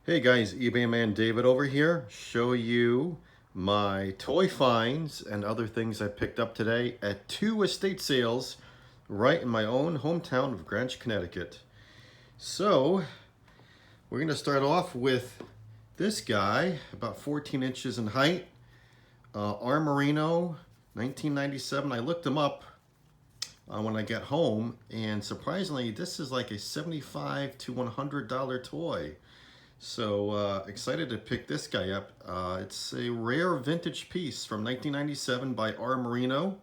Hey guys, eBay man David over here. Show you my toy finds and other things I picked up today at two estate sales right in my own hometown of Greenwich, Connecticut. So we're going to start off with this guy, about 14 inches in height, Armorino, 1997. I looked him up when I got home, and surprisingly, this is like a $75 to $100 toy. So excited to pick this guy up. It's a rare vintage piece from 1997 by Armorino.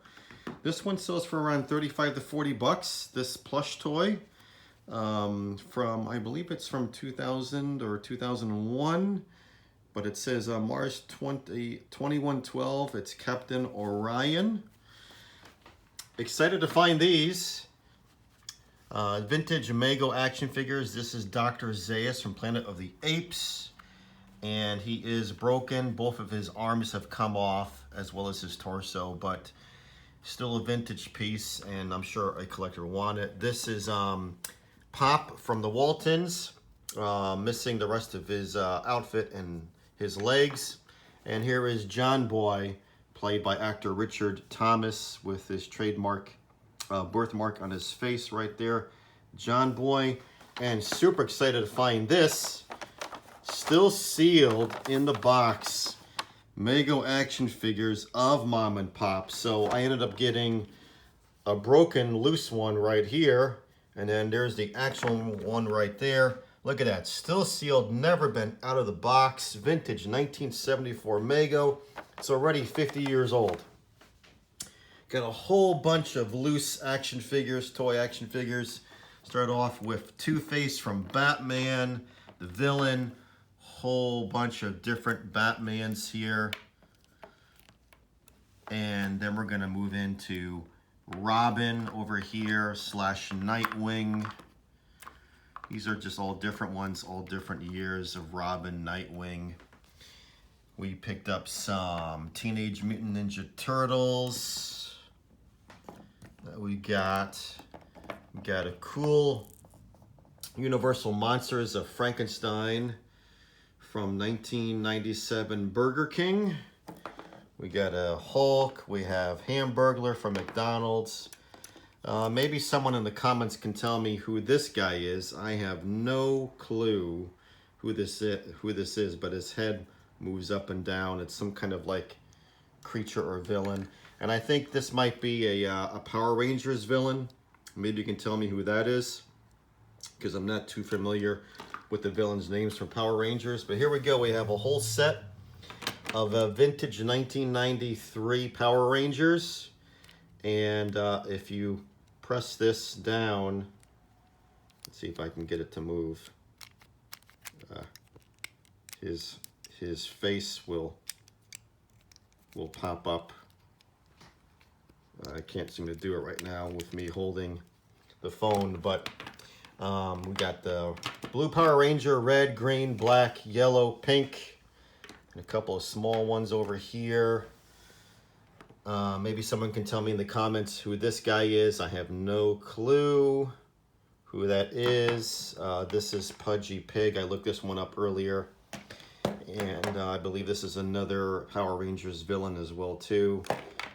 This one sells for around 35 to 40 bucks. This plush toy from, I believe it's from 2000 or 2001, but it says Mars 2112. It's Captain Orion. Excited to find these. Vintage Mego action figures. This is Dr. Zaius from Planet of the Apes, and he is broken. Both of his arms have come off, as well as his torso, but still a vintage piece, and I'm sure a collector will want it. This is Pop from the Waltons, missing the rest of his outfit and his legs. And here is John Boy, played by actor Richard Thomas, with his trademark birthmark on his face right there. John Boy. And super excited to find this, still sealed in the box, Mego action figures of Mom and Pop. So I ended up getting a broken loose one right here, and then there's the actual one right there. Look at that, still sealed, never been out of the box. Vintage 1974 Mego. It's already 50 years old. Got a whole bunch of loose action figures, toy action figures. Start off with Two-Face from Batman, the villain. Whole bunch of different Batmans here. And then we're gonna move into Robin over here, slash Nightwing. These are just all different ones, all different years of Robin, Nightwing. We picked up some Teenage Mutant Ninja Turtles. We got a cool Universal Monsters of Frankenstein from 1997 Burger King. We got a Hulk. We have Hamburglar from McDonald's. Maybe someone in the comments can tell me who this guy is. I have no clue who this is, but his head moves up and down. It's some kind of like creature or villain. And I think this might be a Power Rangers villain. Maybe you can tell me who that is, because I'm not too familiar with the villains' names from Power Rangers. But here we go. We have a whole set of vintage 1993 Power Rangers. And if you press this down, let's see if I can get it to move. His face will pop up. I can't seem to do it right now with me holding the phone, but we got the blue Power Ranger, red, green, black, yellow, pink, and a couple of small ones over here. Maybe someone can tell me in the comments who this guy is. I have no clue who that is. This is Pudgy Pig. I looked this one up earlier. And I believe this is another Power Rangers villain as well too.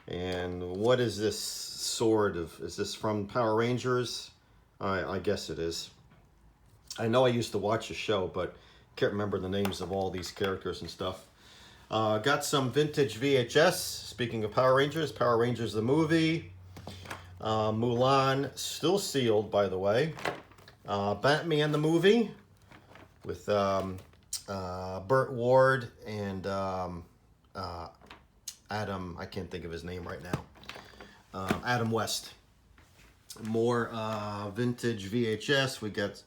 And what is this sword of? Is this from Power Rangers? I guess it is. I know I used to watch the show, but can't remember the names of all these characters and stuff. Got some vintage VHS. Speaking of Power Rangers the movie. Mulan, still sealed by the way. Batman the movie with Burt Ward and Adam, I can't think of his name right now. Adam West. More vintage VHS. We got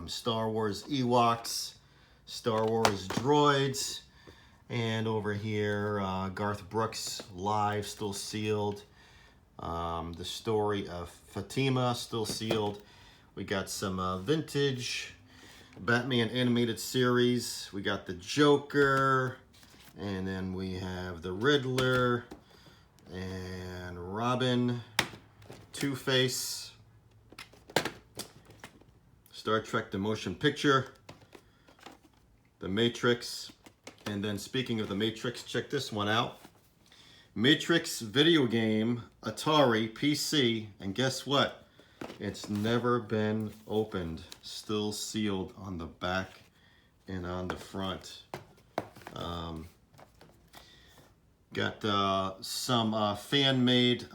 Star Wars Ewoks, Star Wars Droids, and over here Garth Brooks live, still sealed. The story of Fatima, still sealed. We got some vintage Batman animated series. We got the Joker, and then we have the Riddler and Robin, Two-Face, Star Trek the Motion Picture, the Matrix. And then speaking of the Matrix, check this one out. Matrix video game, Atari, PC, and guess what? It's never been opened. Still sealed on the back and on the front. Got some fan-made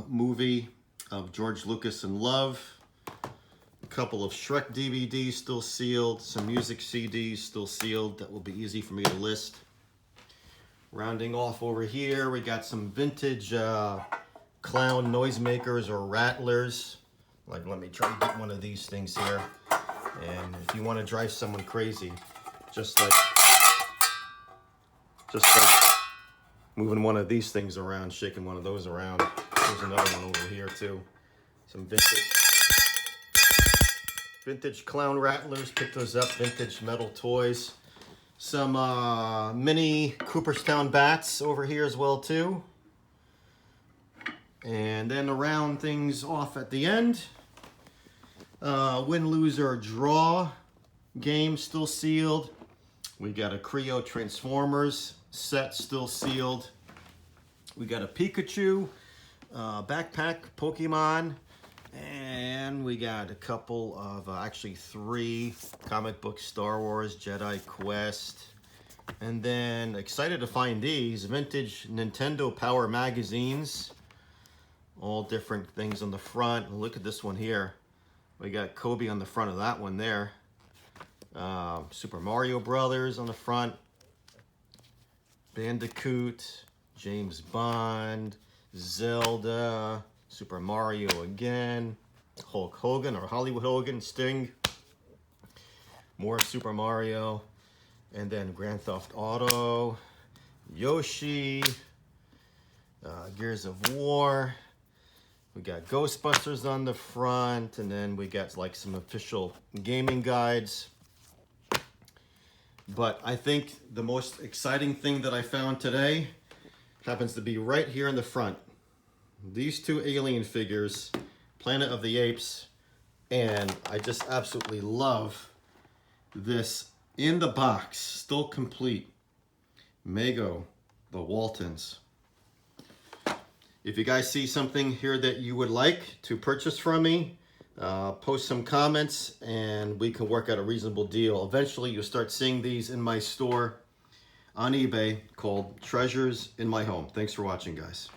movie of George Lucas in Love. A couple of Shrek DVDs still sealed. Some music CDs still sealed. That will be easy for me to list. Rounding off over here, we got some vintage clown noisemakers or rattlers. Like, let me try to get one of these things here. And if you want to drive someone crazy, just like moving one of these things around, shaking one of those around. There's another one over here too. Some vintage clown rattlers. Pick those up. Vintage metal toys. Some mini Cooperstown bats over here as well too. And then to round things off at the end, win, lose, or draw game still sealed. We got a Creo Transformers set still sealed. We got a Pikachu backpack Pokemon. And we got a couple of, actually 3 comic book Star Wars Jedi Quest. And then, excited to find these, vintage Nintendo Power magazines. All different things on the front. And look at this one here. We got Kobe on the front of that one there. Super Mario Brothers on the front. Bandicoot, James Bond, Zelda, Super Mario again, Hulk Hogan or Hollywood Hogan, Sting, more Super Mario, and then Grand Theft Auto, Yoshi, Gears of War. We got Ghostbusters on the front, and then we got like some official gaming guides. But I think the most exciting thing that I found today happens to be right here in the front. These 2 alien figures, Planet of the Apes, and I just absolutely love this in the box, still complete, Mego, the Waltons. If you guys see something here that you would like to purchase from me, post some comments and we can work out a reasonable deal. Eventually you'll start seeing these in my store on eBay called Treasures in My Home. Thanks for watching, guys.